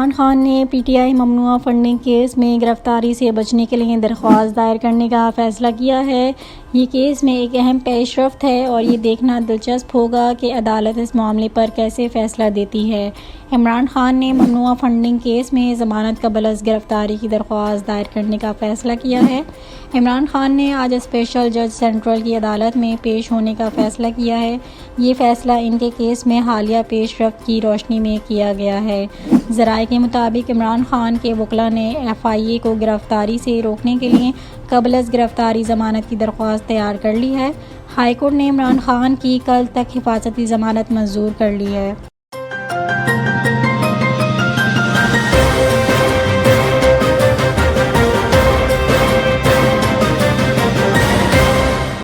इमरान खान ने PTI ममनुआ funding case में गिरफ्तारी से बचने के लिए दरख्वास्त दायर करने का फ़ैसला किया है। ये केस में एक अहम पेशरफ्त है और ये देखना दिलचस्प होगा कि अदालत इस मामले पर कैसे फ़ैसला देती है। इमरान खान ने ममनुआ फंडिंग केस में ज़मानत कबल गिरफ्तारी की दरख्वास्त दायर करने का फ़ैसला किया है। इमरान खान ने आज स्पेशल जज सेंट्रल की अदालत में पेश होने का फ़ैसला किया है। ये फ़ैसला इनके केस में हालिया पेशरफ्त की रोशनी में किया गया है। ज़राए के मुताबिक इमरान खान के वकील ने FIA को गिरफ्तारी से रोकने के लिए कबल गिरफ्तारी ज़मानत की दरख्वास्त तैयार कर ली है। हाई कोर्ट ने इमरान खान की कल तक हिफाजती ज़मानत मंजूर कर ली है।